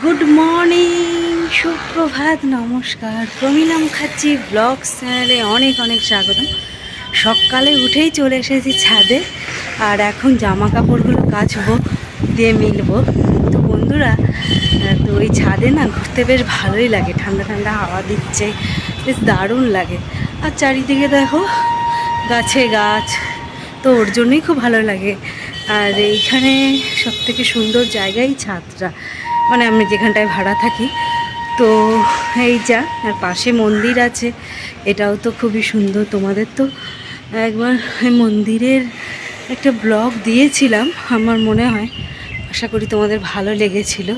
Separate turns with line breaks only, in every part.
Good morning, সুপ্রভাত, নমস্কার। প্রমিলা Mukherjee blogs চ্যানেলে অনেক অনেক স্বাগতম। সকালে উঠেই চলে এসেছি ছাদে, আর এখন জামা কাপড়গুলো কাচবো, দিয়ে মিলবো। তো বন্ধুরা, তো ওই ছাদে না ঘুরতে বেশ ভালোই লাগে, ঠান্ডা ঠান্ডা হাওয়া দিচ্ছে, বেশ দারুণ লাগে। আর চারিদিকে দেখো গাছে গাছ, তো ওর জন্যই খুব ভালো লাগে। আর এইখানে সবথেকে সুন্দর জায়গাই ছাদটা, মানে আমি যেখানটায় ভাড়া থাকি। তো এই যা, আর পাশে মন্দির আছে, এটাও তো খুবই সুন্দর। তোমাদের তো একবার মন্দিরের একটা ব্লগ দিয়েছিলাম আমার মনে হয়, আশা করি তোমাদের ভালো লেগেছিল।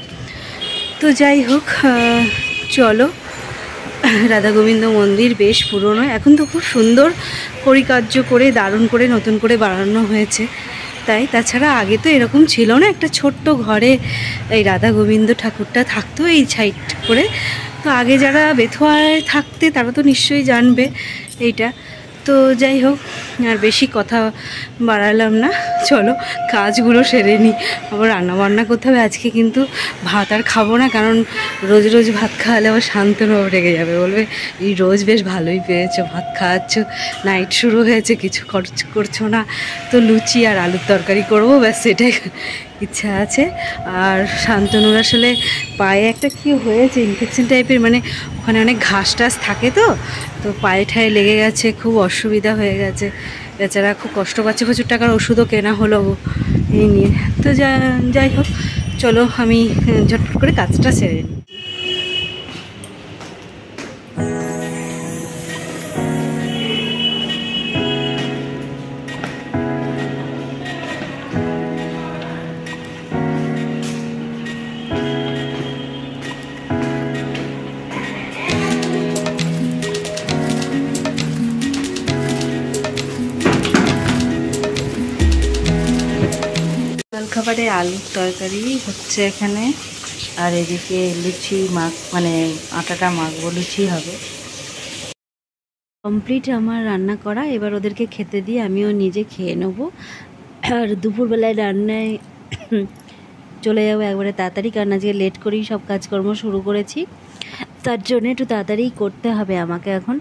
তো যাই হোক, চলো। রাধা গোবিন্দ মন্দির বেশ পুরনো, এখন তো খুব সুন্দর পরিকার্য করে দারুণ করে নতুন করে বানানো হয়েছে। তাই তাছাড়া আগে তো এরকম ছিল না, একটা ছোট্ট ঘরে এই রাধা গোবিন্দ ঠাকুরটা থাকতো এই সাইড করে। তো আগে যারা বেথুয়ায় থাকতে তারা তো নিশ্চয়ই জানবে এইটা। তো যাই হোক, আর বেশি কথা বাড়ালাম না, চলো কাজগুলো সেরে নিই। আবার রান্নাবান্না করতে হবে আজকে, কিন্তু ভাত আর খাবো না, কারণ রোজ রোজ ভাত খাওয়ালে আবার শান্তনু রেগে যাবে, বলবে এই রোজ বেশ ভালোই পেয়েছো, ভাত খাওয়াচ্ছ, নাইট শুরু হয়েছে, কিছু করছো না। তো লুচি আর আলুর তরকারি করবো, ব্যাস সেটাই ইচ্ছা আছে। আর শান্তনুর আসলে পায়ে একটা কি হয়েছে, ইনফেকশন টাইপের, মানে ওখানে অনেক ঘাস টাস থাকে, তো পায়ে ঠায়ে লেগে গেছে, খুব অসুবিধা হয়ে গেছে, বেচারা খুব কষ্ট পাচ্ছে। প্রচুর টাকার ওষুধও কেনা হলো এই নিয়ে। তো যাই হোক, চলো আমি ঝটপট করে কাজটা সেরে নিই। জলখাবারে আলুর তরকারি হচ্ছে এখানে, আর এদিকে লুচি মানে আটাটা মাখবো, লুচি হবে। কমপ্লিট আমার রান্না করা, এবার ওদেরকে খেতে দিয়ে আমিও নিজে খেয়ে নেবো। আর দুপুরবেলায় রান্নায় চলে যাবো একবারে তাড়াতাড়ি, কারণ আজকে লেট করেই সব কাজকর্ম শুরু করেছি, তার জন্য একটু তাড়াতাড়ি করতে হবে আমাকে এখন।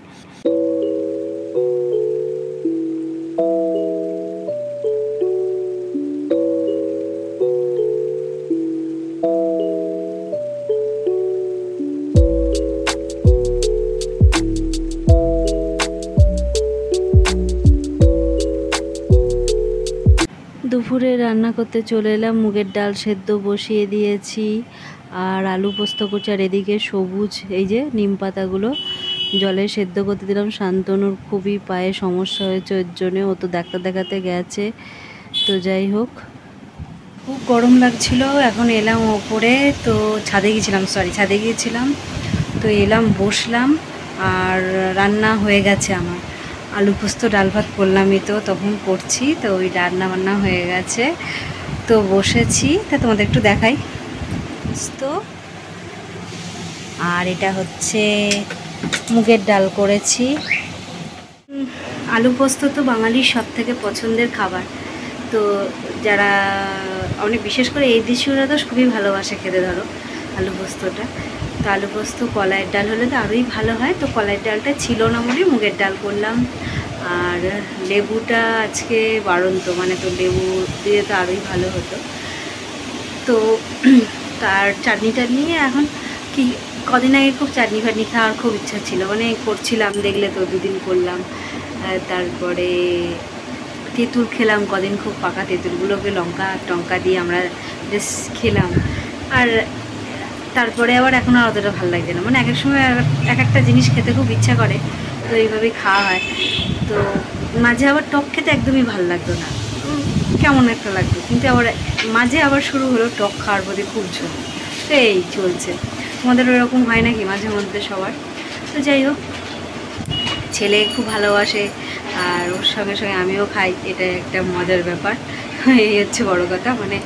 দুপুরে রান্না করতে চলে এলাম, মুগের ডাল সেদ্ধ বসিয়ে দিয়েছি, আর আলু পোস্ত করছি। আর এদিকে সবুজ এই যে নিম পাতাগুলো জলে সেদ্ধ করতে দিলাম। শান্তনুর খুবই পায়ে সমস্যা হয়েছে, ওর জন্যে ও তো ডাক্তার দেখাতে গেছে। তো যাই হোক, খুব গরম লাগছিল, এখন এলাম ওপরে, তো ছাদে গিয়েছিলাম, তো এলাম বসলাম, আর রান্না হয়ে গেছে আমার। আলু পোস্ত ডাল ভাত করলামই তো, তখন করছি, তো ওই রান্না বান্না হয়ে গেছে, তো বসেছি। তা তোমাদের একটু দেখাই তো। আর এটা হচ্ছে মুগের ডাল করেছি। আলু পোস্ত তো বাঙালির সব থেকে পছন্দের খাবার, তো যারা অনেক বিশেষ করে এই দেশীয়রা তো খুবই ভালোবাসে খেতে, ধরো আলু পোস্তটা। তো আলু পোস্ত কলাইয়ের ডাল হলে তো আরোই ভালো হয়, তো কলাইয়ের ডালটা ছিল না বলে মুগের ডাল করলাম। আর লেবুটা আজকে বাড়ন্ত, মানে তো লেবু দিয়ে তো আরোই ভালো হতো। তো তার চাটনিটা নিয়ে এখন কি, কদিন আগে খুব চাটনি ফাটনি খাওয়ার খুব ইচ্ছা ছিল, মানে করছিলাম, দেখলে তো দুদিন করলাম। তারপরে তেঁতুল খেলাম কদিন, খুব পাকা তেঁতুলগুলোকে লঙ্কা টঙ্কা দিয়ে আমরা বেশ খেলাম। আর তারপরে আবার এখন আর অতটা ভালো লাগছে না, মানে এক এক সময় এক একটা জিনিস খেতে খুব ইচ্ছা করে, তো এইভাবেই খাওয়া হয়। তো মাঝে আবার টক খেতে একদমই ভালো লাগতো না, কেমন একটা লাগতো, কিন্তু আবার মাঝে আবার শুরু হলো টক খাওয়ার প্রতি খুব ঝোঁক। তো এই চলছে। তোমাদের ওরকম হয় নাকি মাঝে মধ্যে সবার? তো যাই হোক, ছেলে খুব ভালোবাসে, আর ওর সঙ্গে সঙ্গে আমিও খাই, এটা একটা মজার ব্যাপার। এই হচ্ছে বড় কথা, মানে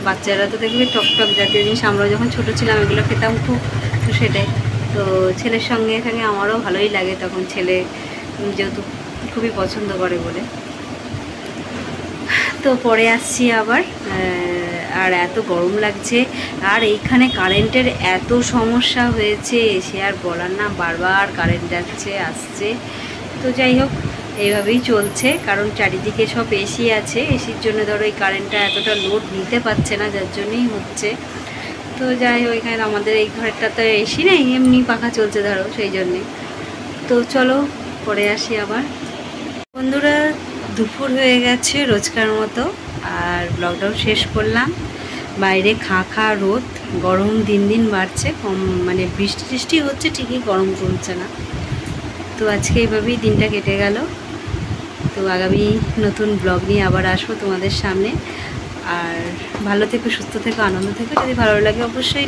বাচ্চারা তো দেখবে টক টক জাতীয় জিনিস, আমরা যখন ছোটো ছিলাম এগুলো খেতাম খুব, তো সেটাই। তো ছেলের সঙ্গে সঙ্গে আমারও ভালোই লাগে, তখন ছেলে যেহেতু খুবই পছন্দ করে বলে। তো পরে আসছি আবার, আর এত গরম লাগছে। আর এইখানে কারেন্টের এত সমস্যা হয়েছে সে আর বলার না, বারবার কারেন্ট যাচ্ছে আসছে। তো যাই হোক, এইভাবেই চলছে, কারণ চারিদিকে সব এসি আছে, এসির জন্য ধরো এই কারেন্টটা এতটা লোড নিতে পারছে না, যার জন্যই হচ্ছে। তো যাই হোক, এখানে আমাদের এই ঘরটা তো এসি নেই, এমনি পাখা চলছে ধরো, সেই জন্যে। তো চলো পরে আসি আবার। বন্ধুরা, দুপুর হয়ে গেছে রোজকার মতো, আর ব্লগটাও শেষ করলাম। বাইরে খা রোদ, গরম দিন দিন বাড়ছে, কম মানে বৃষ্টি টিষ্টি হচ্ছে ঠিকই, গরম কমছে না। তো আজকে এইভাবেই দিনটা কেটে গেল। তো আগামী নতুন ব্লগ নিয়ে আবার আসবো তোমাদের সামনে। আর ভালো থেকো, সুস্থ থেকো, আনন্দ থেকো। যদি ভালো লাগে অবশ্যই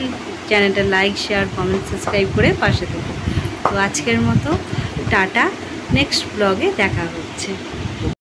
চ্যানেলটা লাইক, শেয়ার, কমেন্ট, সাবস্ক্রাইব করে পাশে থেকো। তো আজকের মতো টাটা, নেক্সট ব্লগে দেখা হচ্ছে।